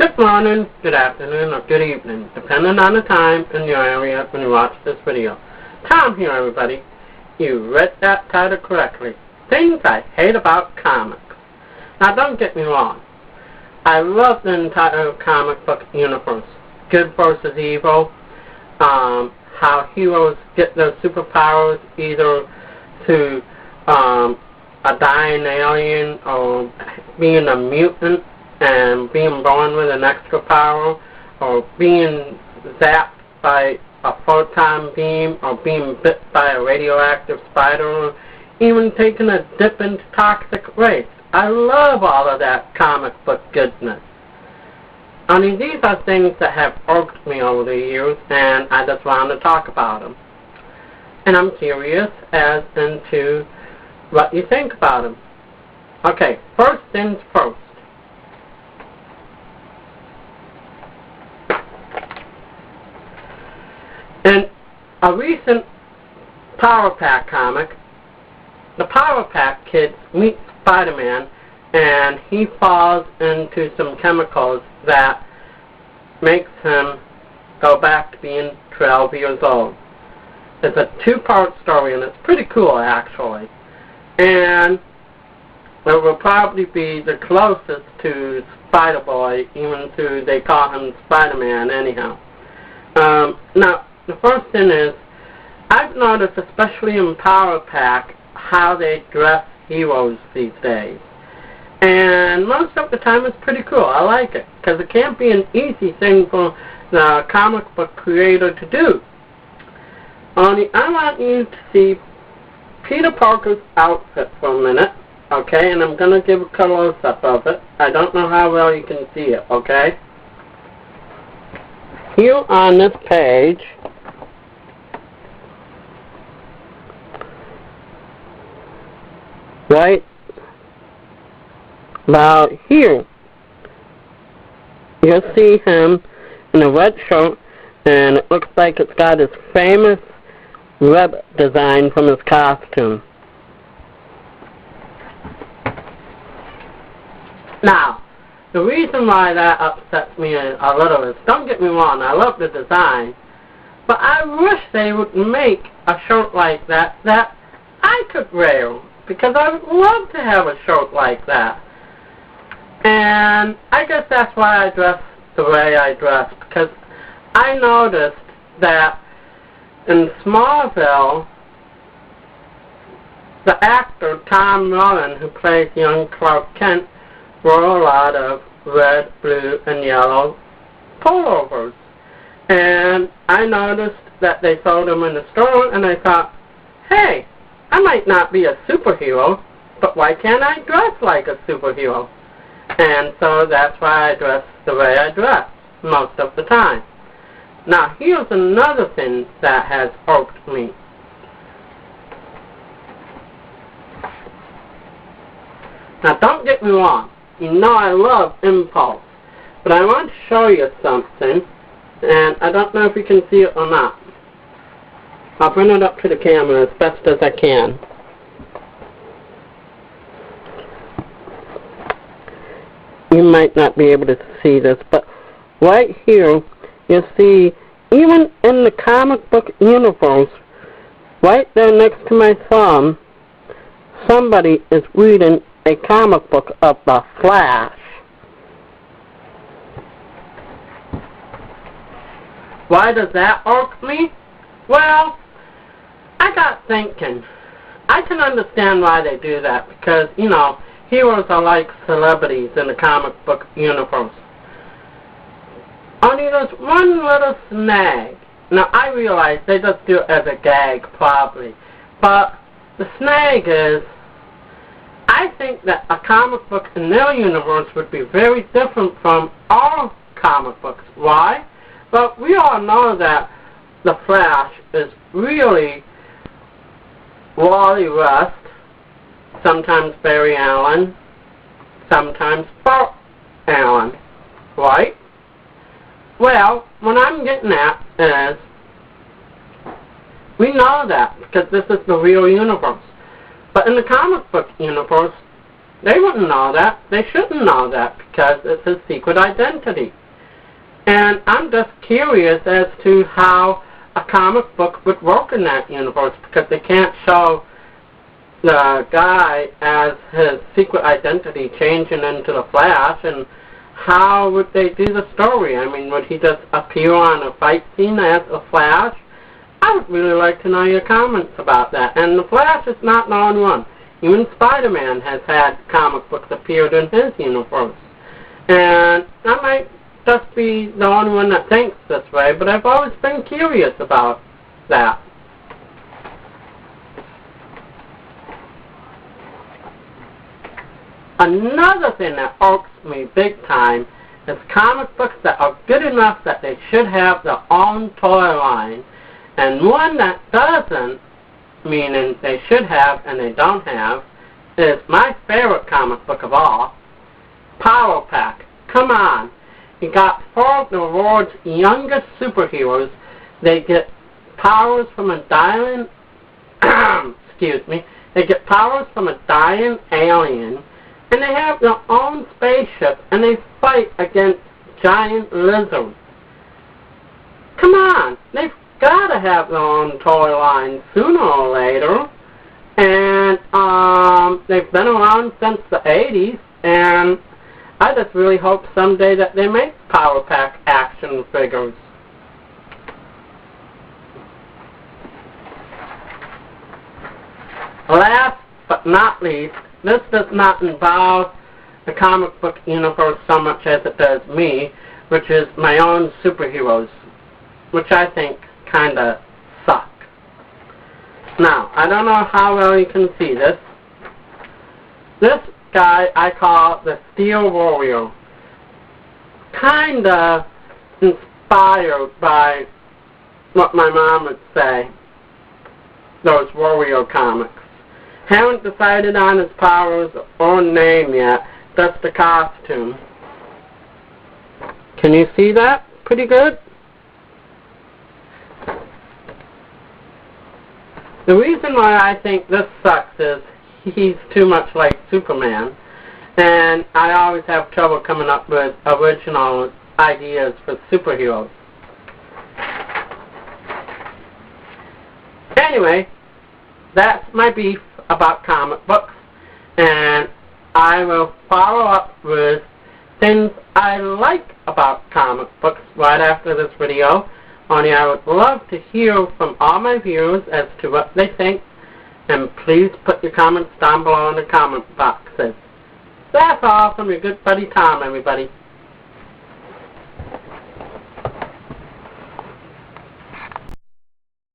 Good morning, good afternoon, or good evening, depending on the time and your area when you watch this video. Tom here, everybody. You read that title correctly. Things I Hate About Comics. Now, don't get me wrong. I love the entire comic book universe. Good versus evil. How heroes get their superpowers either to a dying alien or being a mutant and being born with an extra power, or being zapped by a photon beam, or being bit by a radioactive spider, or even taking a dip into toxic waste. I love all of that comic book goodness. Only these are things that have irked me over the years, and I just want to talk about them. And I'm curious as into what you think about them. Okay, first things first. In a recent Power Pack comic, the Power Pack kids meet Spider-Man, and he falls into some chemicals that makes him go back to being 12 years old. It's a two-part story, and it's pretty cool, actually. And it will probably be the closest to Spider-Boy, even though they call him Spider-Man anyhow. Now, the first thing is, I've noticed, especially in Power Pack, how they dress heroes these days. And most of the time it's pretty cool. I like it, because it can't be an easy thing for the comic book creator to do. Only I want you to see Peter Parker's outfit for a minute, okay? And I'm going to give a close-up of it. I don't know how well you can see it, okay? Here on this page, right about here, you'll see him in a red shirt, and it looks like it's got his famous web design from his costume. Now, the reason why that upsets me a little is, don't get me wrong, I love the design, but I wish they would make a shirt like that that I could wear, because I would love to have a shirt like that. And I guess that's why I dress the way I dress, because I noticed that in Smallville, the actor Tom Mullen, who plays young Clark Kent, wore a lot of red, blue, and yellow pullovers. And I noticed that they sold them in the store, and I thought, hey, I might not be a superhero, but why can't I dress like a superhero? And so that's why I dress the way I dress most of the time. Now, here's another thing that has irked me. Now, don't get me wrong. You know I love Impulse. But I want to show you something, and I don't know if you can see it or not. I'll bring it up to the camera as best as I can. You might not be able to see this, but right here, you see, even in the comic book universe, right there next to my thumb, somebody is reading a comic book of The Flash. Why does that irk me? Well, I got thinking. I can understand why they do that, because, you know, heroes are like celebrities in the comic book universe. Only there's one little snag. Now, I realize they just do it as a gag, probably. But the snag is, I think that a comic book in their universe would be very different from our comic books. Why? Well, we all know that The Flash is really Wally West, sometimes Barry Allen, sometimes Bart Allen, right? Well, what I'm getting at is, we know that because this is the real universe. But in the comic book universe, They wouldn't know that. They shouldn't know that because it's his secret identity. And I'm just curious as to how a comic book would work in that universe, because they can't show the guy as his secret identity changing into the Flash, and how would they do the story? I mean, would he just appear on a fight scene as a Flash? I would really like to know your comments about that. And the Flash is not the only one. Even Spider-Man has had comic books appeared in his universe. And I might just be the only one that thinks this way, but I've always been curious about that. Another thing that irks me big time is comic books that are good enough that they should have their own toy line, and one that doesn't, meaning they should have and they don't have, is my favorite comic book of all, Power Pack. Come on. You got 4 of the world's youngest superheroes. They get powers from a dying, they get powers from a dying alien, and they have their own spaceship, and they fight against giant lizards. Come on, they've got to have their own toy line sooner or later, and they've been around since the 80s, and I just really hope someday that they make Power Pack action figures. Last but not least, this does not involve the comic book universe so much as it does me, which is my own superheroes, which I think kind of suck. Now, I don't know how well you can see this. This guy I call the Steel Warrior. Kinda inspired by what my mom would say, those Warrior comics. Haven't decided on his powers or name yet, just the costume. Can you see that pretty good? The reason why I think this sucks is he's too much like Superman, and I always have trouble coming up with original ideas for superheroes. Anyway, that's my beef about comic books, and I will follow up with things I like about comic books right after this video. Only I would love to hear from all my viewers as to what they think, and please put your comments down below in the comment boxes. That's all from your good buddy Tom, everybody.